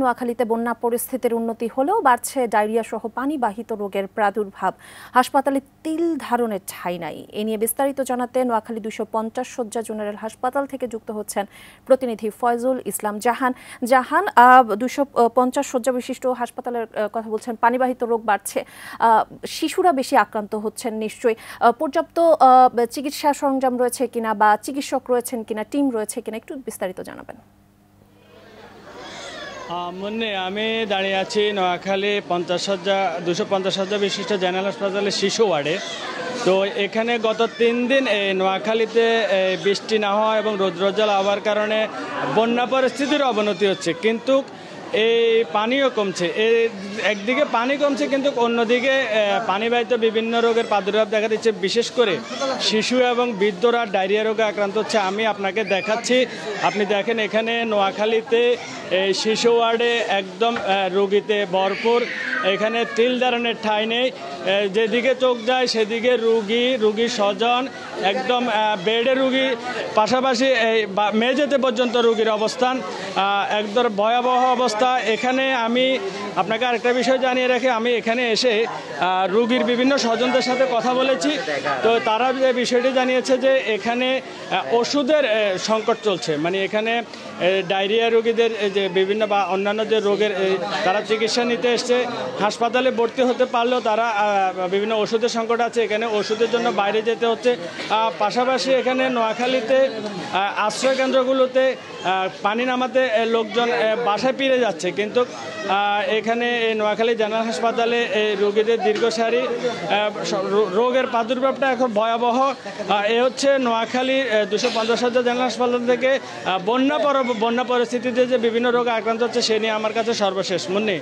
নোয়াখালীতে বন্যা পরিস্থিতির উন্নতি হলেও বাড়ছে ডায়রিয়া সহ পানিবাহিত রোগের প্রাদুর্ভাব। হাসপাতালে তিল ধারণের ঠাঁই নাই। এ নিয়ে বিস্তারিত জানাতে নোয়াখালী 250 শয্যা জেনারেল হাসপাতাল থেকে যুক্ত হচ্ছেন প্রতিনিধি ফয়জুল ইসলাম জাহান। 250 শয্যা বিশিষ্ট হাসপাতালের কথা বলছেন, পানিবাহিত রোগ বাড়ছে, শিশুরা বেশি আক্রান্ত হচ্ছেন। নিশ্চয়ই পর্যাপ্ত চিকিৎসা সরঞ্জাম রয়েছে কিনা বা চিকিৎসক রয়েছেন কিনা, টিম রয়েছে কিনা, একটু বিস্তারিত জানাবেন। মুন্নি, আমি দাঁড়িয়ে আছি নোয়াখালী 250 শয্যা বিশিষ্ট জেনারেল হাসপাতালের শিশু ওয়ার্ডে। তো এখানে গত 3 দিন এই নোয়াখালীতে বৃষ্টি না হওয়া এবং রৌদ্রোজ্জ্বল হওয়ার কারণে বন্যা পরিস্থিতির অবনতি হচ্ছে, কিন্তু এই পানিও কমছে। একদিকে পানি কমছে, কিন্তু অন্যদিকে পানিবাহিত বিভিন্ন রোগের প্রাদুর্ভাব দেখা দিচ্ছে। বিশেষ করে শিশু এবং বৃদ্ধরা ডায়রিয়া রোগে আক্রান্ত হচ্ছে। আমি আপনাকে দেখাচ্ছি, আপনি দেখেন এখানে নোয়াখালীতে এই শিশু ওয়ার্ডে একদম রোগীতে ভরপুর। এখানে তিল ধারণের ঠাঁই নেই। যেদিকে চোখ যায় সেদিকে রুগীর স্বজন, একদম বেডে রুগী, পাশাপাশি এই মেঝেতে পর্যন্ত রুগীর অবস্থান, একদম ভয়াবহ অবস্থা। এখানে আমি আপনাকে আরেকটা বিষয় জানিয়ে রাখি, আমি এখানে এসে রুগীর বিভিন্ন স্বজনদের সাথে কথা বলেছি। তো তারা যে বিষয়টি জানিয়েছে যে এখানে ওষুধের সংকট চলছে, মানে এখানে ডায়রিয়া রোগীদের যে বিভিন্ন বা অন্যান্য যে রোগের তারা চিকিৎসা নিতে এসছে, হাসপাতালে ভর্তি হতে পারলেও তারা বিভিন্ন ওষুধের সংকট আছে, এখানে ওষুধের জন্য বাইরে যেতে হচ্ছে। পাশাপাশি এখানে নোয়াখালীতে আশ্রয়কেন্দ্রগুলোতে পানি নামাতে লোকজন বাসায় ফিরে যাচ্ছে, কিন্তু এখানে এই নোয়াখালী জেনারেল হাসপাতালে এই রোগীদের দীর্ঘ সারি, রোগের প্রাদুর্ভাবটা এখন ভয়াবহ। এ হচ্ছে নোয়াখালী 250 শয্যা জেনারেল হাসপাতাল থেকে বন্যা পরিস্থিতিতে যে বিভিন্ন রোগে আক্রান্ত হচ্ছে সে নিয়ে আমার কাছে সর্বশেষ। মুন্নি।